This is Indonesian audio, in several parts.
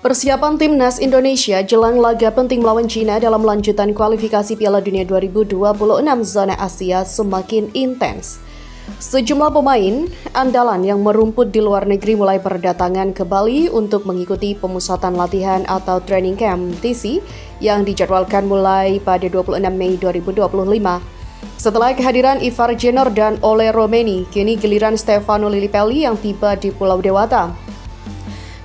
Persiapan timnas Indonesia jelang laga penting melawan China dalam lanjutan kualifikasi Piala Dunia 2026 zona Asia semakin intens. Sejumlah pemain andalan yang merumput di luar negeri mulai berdatangan ke Bali untuk mengikuti pemusatan latihan atau training camp TC yang dijadwalkan mulai pada 26 Mei 2025. Setelah kehadiran Ivar Jenner dan Ole Romeni, kini giliran Stefano Lillipelli yang tiba di Pulau Dewata.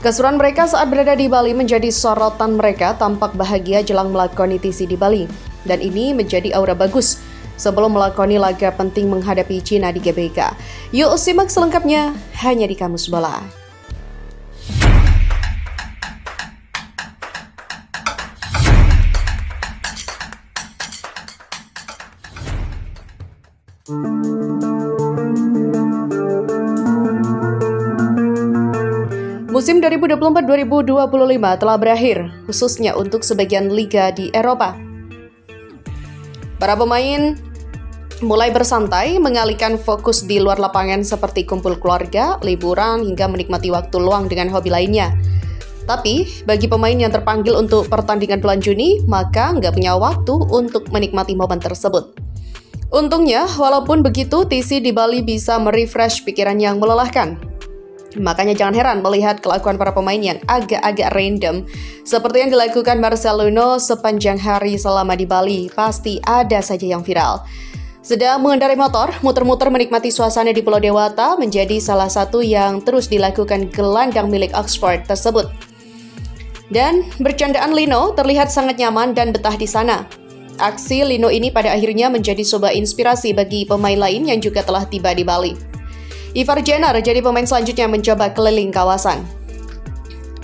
Keseruan mereka saat berada di Bali menjadi sorotan. Mereka tampak bahagia jelang melakoni TC di Bali. Dan ini menjadi aura bagus sebelum melakoni laga penting menghadapi China di GBK. Yuk simak selengkapnya hanya di Kamus Bola. Musim 2024-2025 telah berakhir, khususnya untuk sebagian liga di Eropa. Para pemain mulai bersantai, mengalihkan fokus di luar lapangan seperti kumpul keluarga, liburan, hingga menikmati waktu luang dengan hobi lainnya. Tapi, bagi pemain yang terpanggil untuk pertandingan bulan Juni, maka nggak punya waktu untuk menikmati momen tersebut. Untungnya, walaupun begitu, TC di Bali bisa merefresh pikiran yang melelahkan. Makanya jangan heran melihat kelakuan para pemain yang agak-agak random seperti yang dilakukan Marcelino sepanjang hari selama di Bali. Pasti ada saja yang viral. Sedang mengendarai motor, muter-muter menikmati suasana di Pulau Dewata menjadi salah satu yang terus dilakukan gelandang milik Oxford tersebut. Dan bercandaan Lino terlihat sangat nyaman dan betah di sana. Aksi Lino ini pada akhirnya menjadi sebuah inspirasi bagi pemain lain yang juga telah tiba di Bali. Ivar Jenner jadi pemain selanjutnya mencoba keliling kawasan.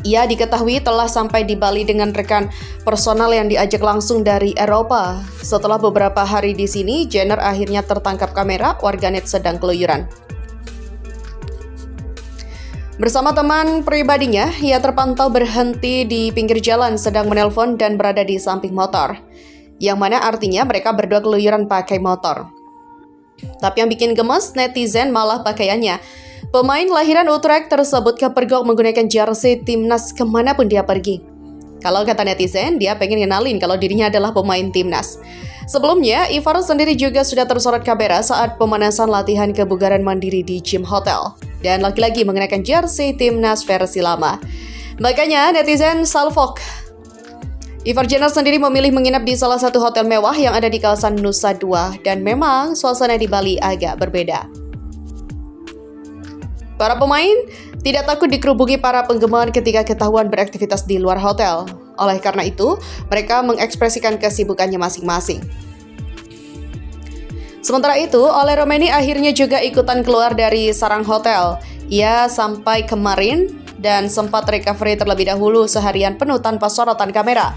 Ia diketahui telah sampai di Bali dengan rekan personal yang diajak langsung dari Eropa. Setelah beberapa hari di sini, Jenner akhirnya tertangkap kamera warganet sedang keluyuran. Bersama teman pribadinya, ia terpantau berhenti di pinggir jalan sedang menelpon dan berada di samping motor. Yang mana artinya mereka berdua keluyuran pakai motor. Tapi yang bikin gemes, netizen malah pakaiannya. Pemain lahiran Utrecht tersebut kepergok menggunakan jersey timnas kemanapun dia pergi. Kalau kata netizen, dia pengen ngenalin kalau dirinya adalah pemain timnas. Sebelumnya, Ivar sendiri juga sudah tersorot kamera saat pemanasan latihan kebugaran mandiri di gym hotel. Dan lagi-lagi mengenakan jersey timnas versi lama. Makanya netizen salfok. Ivar Jenner sendiri memilih menginap di salah satu hotel mewah yang ada di kawasan Nusa Dua dan memang suasana di Bali agak berbeda. Para pemain tidak takut dikerubungi para penggemar ketika ketahuan beraktivitas di luar hotel. Oleh karena itu, mereka mengekspresikan kesibukannya masing-masing. Sementara itu, Ole Romeni akhirnya juga ikutan keluar dari sarang hotel. Ia sampai kemarin dan sempat recovery terlebih dahulu seharian penuh tanpa sorotan kamera.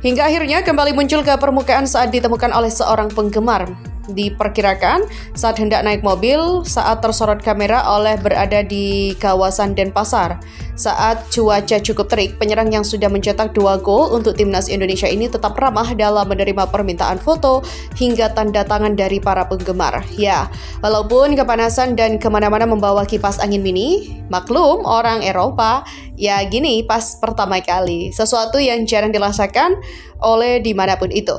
Hingga akhirnya kembali muncul ke permukaan saat ditemukan oleh seorang penggemar. Diperkirakan saat hendak naik mobil saat tersorot kamera oleh berada di kawasan Denpasar. Saat cuaca cukup terik, penyerang yang sudah mencetak 2 gol untuk timnas Indonesia ini tetap ramah dalam menerima permintaan foto hingga tanda tangan dari para penggemar. Ya, walaupun kepanasan dan kemana-mana membawa kipas angin mini, maklum orang Eropa, ya gini pas pertama kali. Sesuatu yang jarang dirasakan oleh dimanapun itu.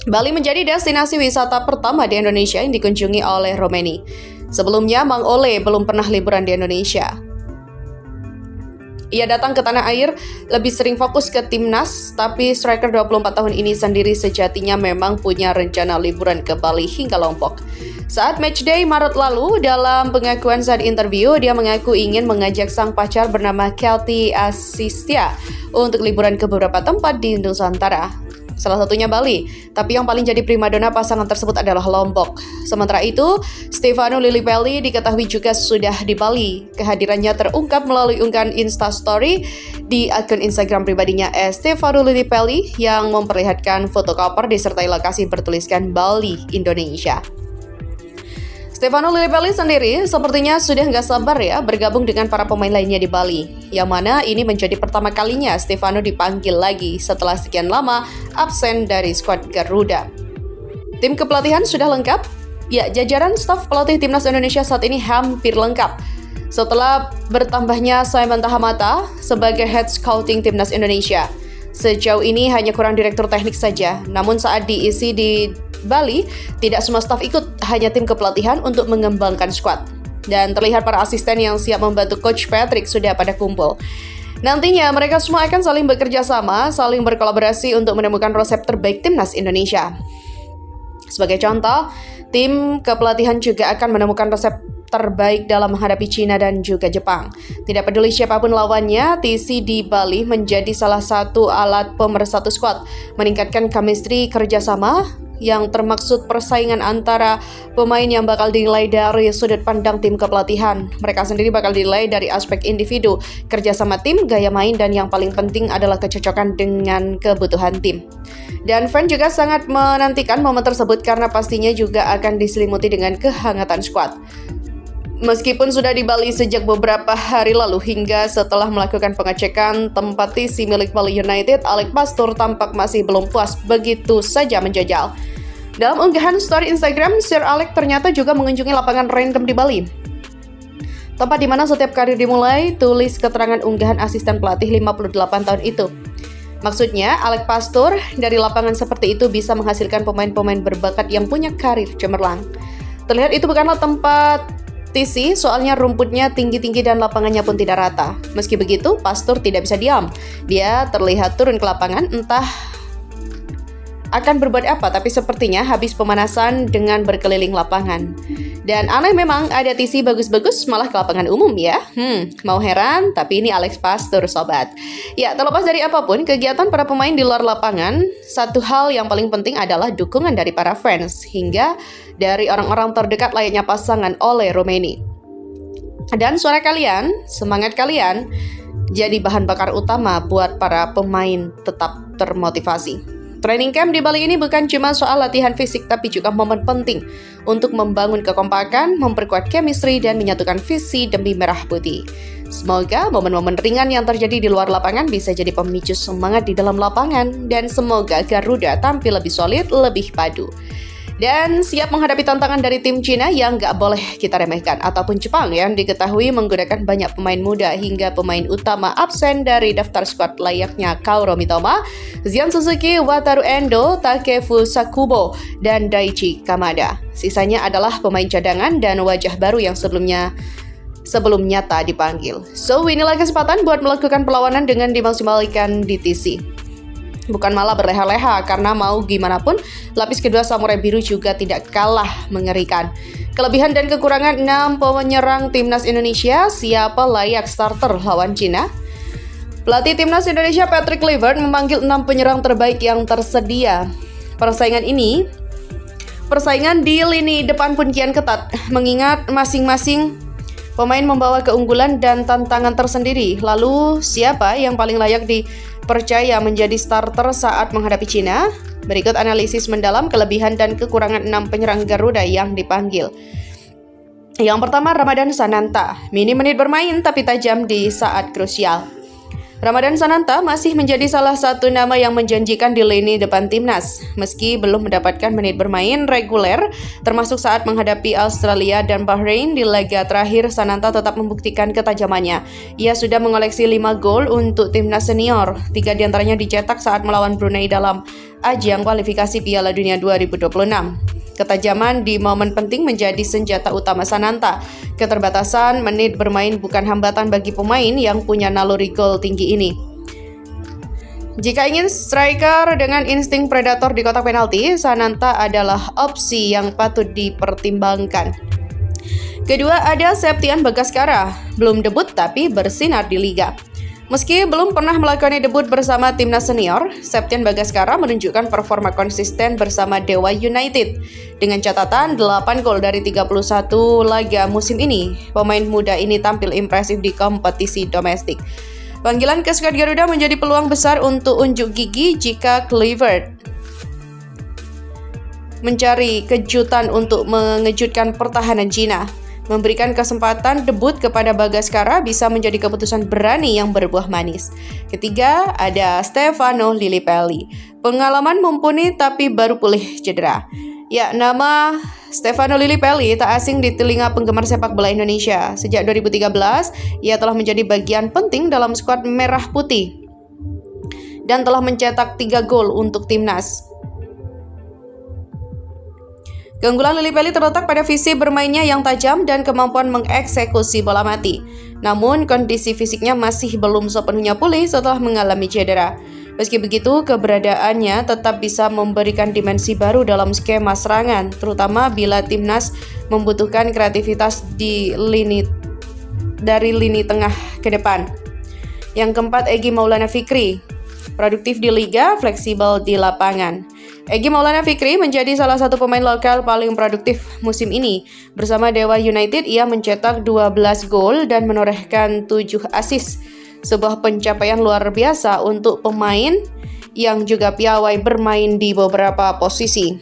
Bali menjadi destinasi wisata pertama di Indonesia yang dikunjungi oleh Romeni. Sebelumnya, Mang Ole belum pernah liburan di Indonesia. Ia datang ke tanah air lebih sering fokus ke timnas, tapi striker 24 tahun ini sendiri sejatinya memang punya rencana liburan ke Bali hingga Lombok. Saat matchday Maret lalu, dalam pengakuan saat interview, dia mengaku ingin mengajak sang pacar bernama Kelty Asistia untuk liburan ke beberapa tempat di Nusantara. Salah satunya Bali, tapi yang paling jadi primadona pasangan tersebut adalah Lombok. Sementara itu, Stefano Lillipelli diketahui juga sudah di Bali. Kehadirannya terungkap melalui unggahan Instastory di akun Instagram pribadinya Stefano Lillipelli yang memperlihatkan foto koper disertai lokasi bertuliskan Bali, Indonesia. Stefano Lillipelli sendiri sepertinya sudah nggak sabar ya bergabung dengan para pemain lainnya di Bali. Yang mana ini menjadi pertama kalinya Stefano dipanggil lagi setelah sekian lama absen dari skuad Garuda. Tim kepelatihan sudah lengkap? Ya, jajaran staf pelatih timnas Indonesia saat ini hampir lengkap. setelah bertambahnya Simon Tahamata sebagai head scouting timnas Indonesia. Sejauh ini hanya kurang direktur teknik saja, namun saat diisi di Bali, tidak semua staf ikut, hanya tim kepelatihan untuk mengembangkan skuad. Dan terlihat para asisten yang siap membantu Coach Patrick sudah pada kumpul. Nantinya mereka semua akan saling bekerja sama, saling berkolaborasi untuk menemukan resep terbaik timnas Indonesia. Sebagai contoh, tim kepelatihan juga akan menemukan resep terbaik dalam menghadapi Cina dan juga Jepang. Tidak peduli siapapun lawannya, TC di Bali menjadi salah satu alat pemersatu skuad, meningkatkan chemistry kerjasama yang termaksud persaingan antara pemain yang bakal dinilai dari sudut pandang tim kepelatihan. Mereka sendiri bakal dinilai dari aspek individu, kerjasama tim, gaya main, dan yang paling penting adalah kecocokan dengan kebutuhan tim. Dan fan juga sangat menantikan momen tersebut karena pastinya juga akan diselimuti dengan kehangatan skuad. Meskipun sudah di Bali sejak beberapa hari lalu hingga setelah melakukan pengecekan tempat TC milik Bali United, Alex Pastur tampak masih belum puas begitu saja menjajal. Dalam unggahan story Instagram, Sir Alex ternyata juga mengunjungi lapangan random di Bali. Tempat di mana setiap karir dimulai, tulis keterangan unggahan asisten pelatih 58 tahun itu. Maksudnya, Alex Pastur dari lapangan seperti itu bisa menghasilkan pemain-pemain berbakat yang punya karir cemerlang. Terlihat itu bukanlah tempat TC, soalnya rumputnya tinggi-tinggi dan lapangannya pun tidak rata. Meski begitu, Pastur tidak bisa diam. Dia terlihat turun ke lapangan, entah akan berbuat apa, tapi sepertinya habis pemanasan dengan berkeliling lapangan. Dan aneh memang ada TC bagus-bagus malah ke lapangan umum ya. Mau heran, tapi ini Alex Pastur, sobat. Ya, terlepas dari apapun, kegiatan para pemain di luar lapangan, satu hal yang paling penting adalah dukungan dari para fans, hingga dari orang-orang terdekat layaknya pasangan Ole Romeni. Dan suara kalian, semangat kalian, jadi bahan bakar utama buat para pemain tetap termotivasi. Training camp di Bali ini bukan cuma soal latihan fisik, tapi juga momen penting untuk membangun kekompakan, memperkuat chemistry, dan menyatukan visi demi merah putih. Semoga momen-momen ringan yang terjadi di luar lapangan bisa jadi pemicu semangat di dalam lapangan, dan semoga Garuda tampil lebih solid, lebih padu. Dan siap menghadapi tantangan dari tim Cina yang gak boleh kita remehkan, ataupun Jepang yang diketahui menggunakan banyak pemain muda hingga pemain utama absen dari daftar skuad layaknya Kaoru Mitoma, Zion Suzuki, Wataru Endo, Takefu Sakubo, dan Daichi Kamada. Sisanya adalah pemain cadangan dan wajah baru yang sebelum nyata dipanggil. So, inilah kesempatan buat melakukan perlawanan dengan dimaksimalkan di TC. Bukan malah berleha-leha, karena mau gimana pun, lapis kedua Samurai Biru juga tidak kalah mengerikan. Kelebihan dan kekurangan 6 penyerang timnas Indonesia, siapa layak starter lawan Cina? Pelatih timnas Indonesia Patrick Kluivert memanggil 6 penyerang terbaik yang tersedia. Persaingan di lini depan pun kian ketat, mengingat masing-masing pemain membawa keunggulan dan tantangan tersendiri. Lalu, siapa yang paling layak dipercaya menjadi starter saat menghadapi Cina? Berikut analisis mendalam kelebihan dan kekurangan 6 penyerang Garuda yang dipanggil. Yang pertama, Ramadan Sananta. Minim menit bermain tapi tajam di saat krusial. Ramadan Sananta masih menjadi salah satu nama yang menjanjikan di lini depan timnas. Meski belum mendapatkan menit bermain reguler, termasuk saat menghadapi Australia dan Bahrain di laga terakhir, Sananta tetap membuktikan ketajamannya. Ia sudah mengoleksi 5 gol untuk timnas senior, 3 diantaranya dicetak saat melawan Brunei dalam ajang kualifikasi Piala Dunia 2026. Ketajaman di momen penting menjadi senjata utama Sananta. Keterbatasan menit bermain bukan hambatan bagi pemain yang punya naluri gol tinggi ini. Jika ingin striker dengan insting predator di kotak penalti, Sananta adalah opsi yang patut dipertimbangkan. Kedua, ada Septian Bagaskara. Belum debut tapi bersinar di Liga. Meski belum pernah melakukan debut bersama timnas senior, Septian Bagaskara menunjukkan performa konsisten bersama Dewa United. Dengan catatan 8 gol dari 31 laga musim ini, pemain muda ini tampil impresif di kompetisi domestik. Panggilan ke skuad Garuda menjadi peluang besar untuk unjuk gigi jika Kluivert mencari kejutan untuk mengejutkan pertahanan Cina. Memberikan kesempatan debut kepada Bagaskara bisa menjadi keputusan berani yang berbuah manis. Ketiga, ada Stefano Lillipelli. Pengalaman mumpuni tapi baru pulih cedera. Ya, nama Stefano Lillipelli tak asing di telinga penggemar sepak bola Indonesia. Sejak 2013, ia telah menjadi bagian penting dalam skuad Merah Putih dan telah mencetak 3 gol untuk timnas. Keunggulan Lillipelli terletak pada visi bermainnya yang tajam dan kemampuan mengeksekusi bola mati. Namun, kondisi fisiknya masih belum sepenuhnya pulih setelah mengalami cedera. Meski begitu, keberadaannya tetap bisa memberikan dimensi baru dalam skema serangan, terutama bila timnas membutuhkan kreativitas dari lini tengah ke depan. Yang keempat, Egy Maulana Fikri. Produktif di liga, fleksibel di lapangan. Egy Maulana Fikri menjadi salah satu pemain lokal paling produktif musim ini. Bersama Dewa United, ia mencetak 12 gol dan menorehkan 7 assist. Sebuah pencapaian luar biasa untuk pemain yang juga piawai bermain di beberapa posisi.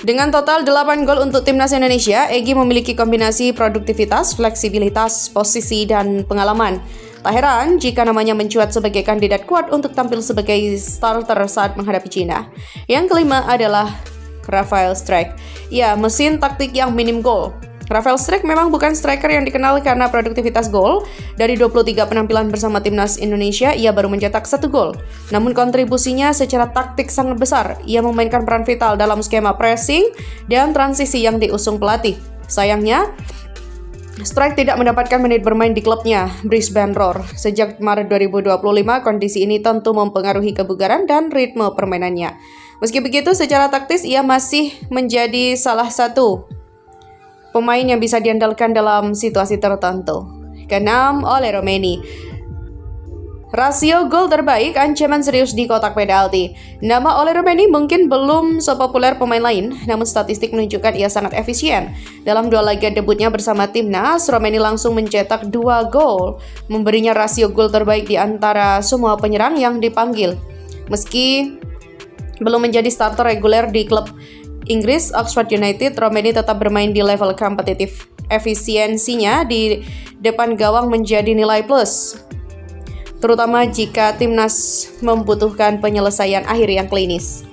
Dengan total 8 gol untuk timnas Indonesia, Egy memiliki kombinasi produktivitas, fleksibilitas, posisi, dan pengalaman. Tak heran jika namanya mencuat sebagai kandidat kuat untuk tampil sebagai starter saat menghadapi Cina. Yang kelima adalah Rafael Strijk. Ya, mesin taktik yang minim gol. Rafael Strijk memang bukan striker yang dikenal karena produktivitas gol. Dari 23 penampilan bersama timnas Indonesia, ia baru mencetak 1 gol. Namun kontribusinya secara taktik sangat besar. Ia memainkan peran vital dalam skema pressing dan transisi yang diusung pelatih. Sayangnya, Strijk tidak mendapatkan menit bermain di klubnya, Brisbane Roar. Sejak Maret 2025, kondisi ini tentu mempengaruhi kebugaran dan ritme permainannya. Meski begitu, secara taktis ia masih menjadi salah satu pemain yang bisa diandalkan dalam situasi tertentu. Keenam, Ole Romeni. Rasio gol terbaik ancaman serius di kotak penalti. Nama Ole Romeni mungkin belum sepopuler pemain lain, namun statistik menunjukkan ia sangat efisien. Dalam 2 laga debutnya bersama timnas, Romeni langsung mencetak 2 gol, memberinya rasio gol terbaik di antara semua penyerang yang dipanggil. Meski belum menjadi starter reguler di klub Inggris, Oxford United, Romeni tetap bermain di level kompetitif. Efisiensinya di depan gawang menjadi nilai plus, terutama jika timnas membutuhkan penyelesaian akhir yang klinis.